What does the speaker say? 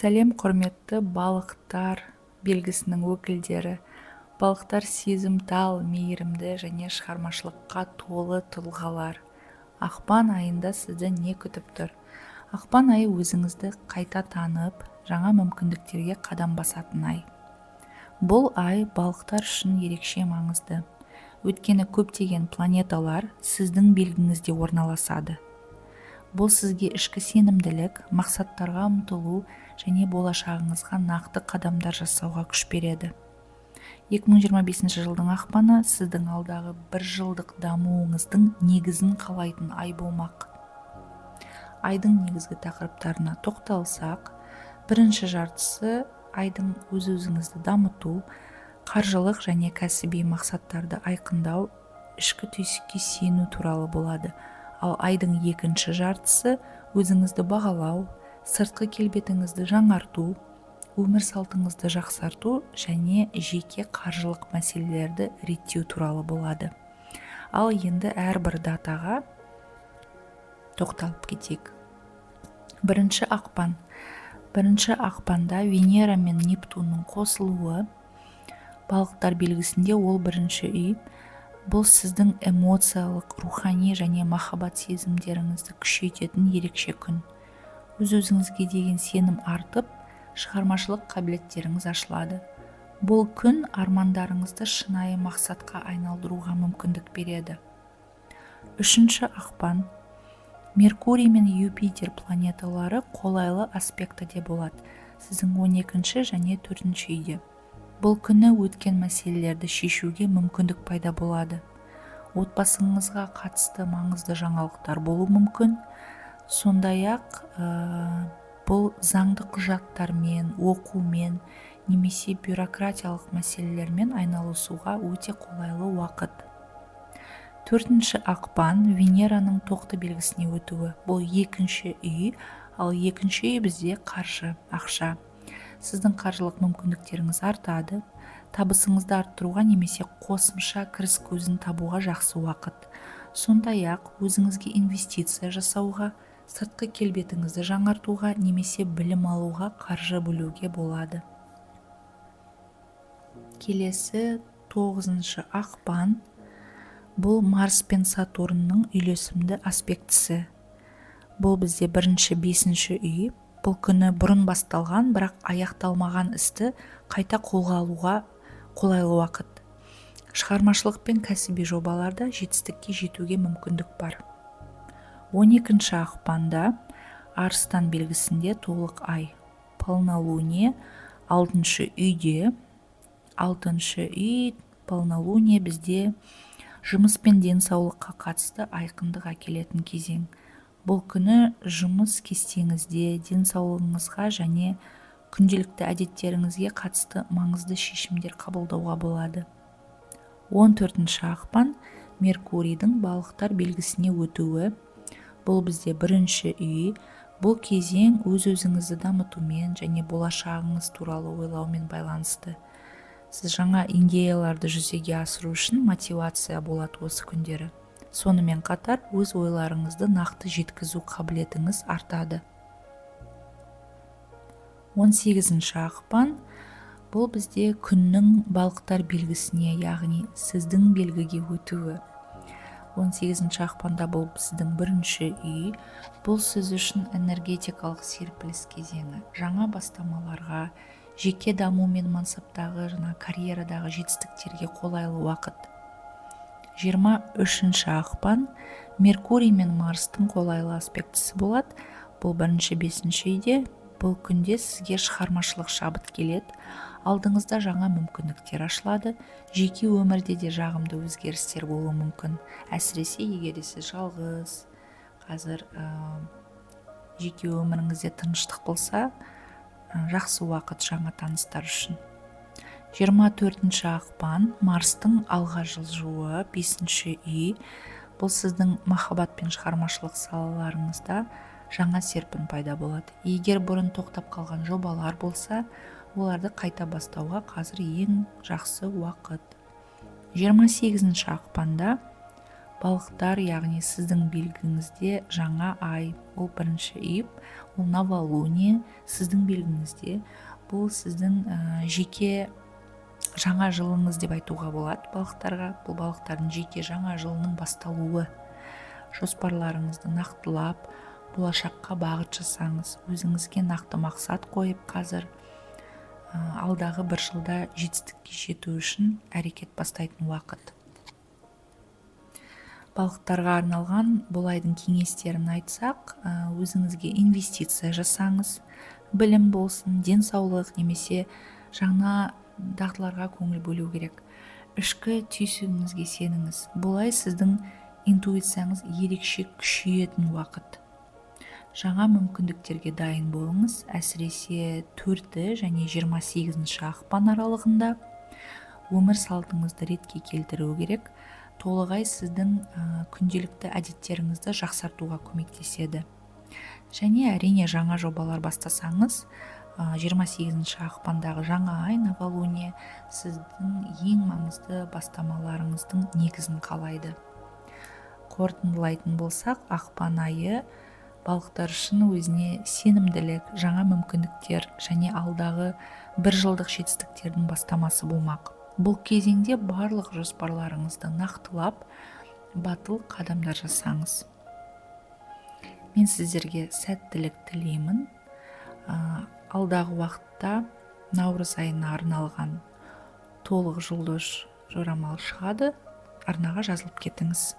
Сәлем құрметті балықтар белгісінің өкілдері. Балықтар сезімтал, мейірімді және шығармашылыққа толы тұлғалар. Ақпан айында сізді не күтіп тұр? Ақпан айы өзіңізді қайта танып, жаңа мүмкіндіктерге қадам басатын ай. Бұл ай балықтар үшін ерекше маңызды. Өйткені көптеген планеталар сіздің белгіңізде орналасады. Бұл сізге ішкі сенімділік, мақсаттарға ұмтылу және болашағыңызға нақты қадамдар жасауға күш береді. 2025 жылдың ақпаны сіздің алдағы бір жылдық дамуыңыздың негізін қалайтын ай болмақ. Айдың негізгі тақырыптарына тоқталсақ, бірінші жартысы айдың өз-өзіңізді дамыту, қаржылық және кәсіби мақсаттарды айқындау, ішкі түйсікке сену туралы болады. Ал айдың екінші жартысы өзіңізді бағалау, сыртқы келбетіңізді жаңарту, өмір салтыңызды жақсарту және жеке қаржылық мәселелерді реттеу туралы болады. Ал енді әрбір датаға тоқталып кетейік. Бірінші ақпан. Бірінші ақпанда Венера мен Нептунның қосылуы, балықтар белгісінде ол бірінші үй. Бұл сіздің эмоциялық, рухани және махаббат сезімдеріңізді күшейтетін ерекше күн. Өз-өзіңізге деген сенім артып, шығармашылық қабілеттеріңіз ашылады. Бұл күн армандарыңызды шынайы мақсатқа айналдыруға мүмкіндік береді. Үшінші ақпан. Меркурий мен Юпитер планеталары қолайлы аспектіде болады. Сіздің 12-ші және 4-ші үйде. Бұл күні өткен мәселелерді шешуге мүмкіндік пайда болады. Отбасыңызға қатысты маңызды жаңалықтар болу мүмкін. Сондай-ақ бұл заңды құжаттармен, оқумен, немесе бюрократиялық мәселелермен айналысуға өте қолайлы уақыт. 4-ші ақпан Венераның тоқты белгісіне өтуі. Бұл 2-ші үй, ал 2-ші үй бізде қаржы, ақша. Сіздің қаржылық мүмкіндіктеріңіз артады, табысыңызды арттыруға немесе қосымша кіріс көзін табуға жақсы уақыт. Сондай-ақ өзіңізге инвестиция жасауға, сыртқы келбетіңізді жаңартуға немесе білім алуға қаржы бөлуге болады. Келесі 9-ші ақпан. Бұл Марс пен Сатурнның үйлесімді аспектісі. Бұл бізде 1-ші, 5-ші үй. Бұл күні бұрын басталған, бірақ аяқталмаған істі қайта қолға алуға қолайлы уақыт. Шығармашылық пен кәсіби жобаларда жетістікке жетуге мүмкіндік бар. 12-ші ақпанда Арыстан белгісінде толық ай. Полнолуние 6-ші үйде. 6-ші үй полнолуние бізде жұмыс пен денсаулыққа қатысты айқындық әкелетін кезең. Бұл күні жұмыс кестеңізде, денсаулығыңызға және күнделікті әдеттеріңізге қатысты маңызды шешімдер қабылдауға болады. 14-ші ақпан Меркурийдің балықтар белгісіне өтуі. Бұл бізде 1-ші үй. Бұл кезең өз-өзіңізді дамытумен және болашағыңыз туралы ойлаумен байланысты. Сіз жаңа идеяларды жүзеге асыру үшін мотивация болады осы күндері. Сонымен қатар өз ойларыңызды нақты жеткізу қабілетіңіз артады. 18-ші ақпан. Бұл бізде күннің балықтар белгісіне, яғни сіздің белгіге өтуі. 18-ші ақпанда бұл сіздің 1-ші үй. Бұл сіз үшін энергетикалық серпіліс кезеңі. Жаңа бастамаларға, жеке даму мен мансаптағы және карьерадағы жетістіктерге қолайлы уақыт. 23-ші ақпан Меркурий мен Марстың қолайлы аспектісі болады. Бұл 1-ші, 5-ші үйде. Бұл күнде сізге шығармашылық шабыт келеді. Алдыңызда жаңа мүмкіндіктер ашылады. Жеке өмірде де жағымды өзгерістер болуы мүмкін. Әсіресе егер сіз жалғыз, қазір жеке өміріңізде тыныштық болса, жақсы уақыт жаңа таныстар үшін. 24-ші ақпан Марстың алға жылжуы, 5-ші үй. Бұл сіздің махаббат пен шығармашылық салаларыңызда жаңа серпін пайда болады. Егер бұрын тоқтап қалған жобалар болса, оларды қайта бастауға қазір ең жақсы уақыт. 28-ші ақпанда балықтар, яғни сіздің белгіңізде жаңа ай. ол бірінші үй, ол новолуние сіздің белгіңізде. Бұл сіздің жеке жаңа жылыңыз деп айтуға болады балықтарға. Бұл балықтардың жеке жаңа жылының басталуы. Жоспарларыңызды нақтылап, болашаққа бағыт жасаңыз, өзіңізге нақты мақсат қойып, қазір алдағы бір жылда жетістікке жету үшін әрекет бастайтын уақыт. Балықтарға арналған бұл айдың кеңестерін айтсақ, өзіңізге инвестиция жасаңыз, білім болсын, денсаулық немесе жаңа дағдыларға көңіл бөлу керек. Ішкі түйсігіңізге сеніңіз. Бұл ай сіздің интуицияңыз ерекше күшейетін уақыт. Жаңа мүмкіндіктерге дайын болыңыз, әсіресе 4 және 28 ақпан аралығында. Өмір салтыңызды ретке келтіру керек. Толығай сіздің күнделікті әдеттеріңізді жақсартуға көмектеседі. Және әрине жаңа жобалар бастасаңыз, 28 ақпандағы жаңа ай новолуние сіздің ең маңызды бастамаларыңыздың негізін қалайды. Қорытындылайтын болсақ, ақпан айы балықтар үшін өзіне сенімділік, жаңа мүмкіндіктер және алдағы бір жылдық жетістіктердің бастамасы болмақ. Бұл кезеңде барлық жоспарларыңызды нақтылап, батыл қадамдар жасаңыз. Мен сіздерге сәттілік тілеймін. Алдағы уақытта наурыз айына арналған толық жұлдыз жорамал шығады. Арнаға жазылып кетіңіз.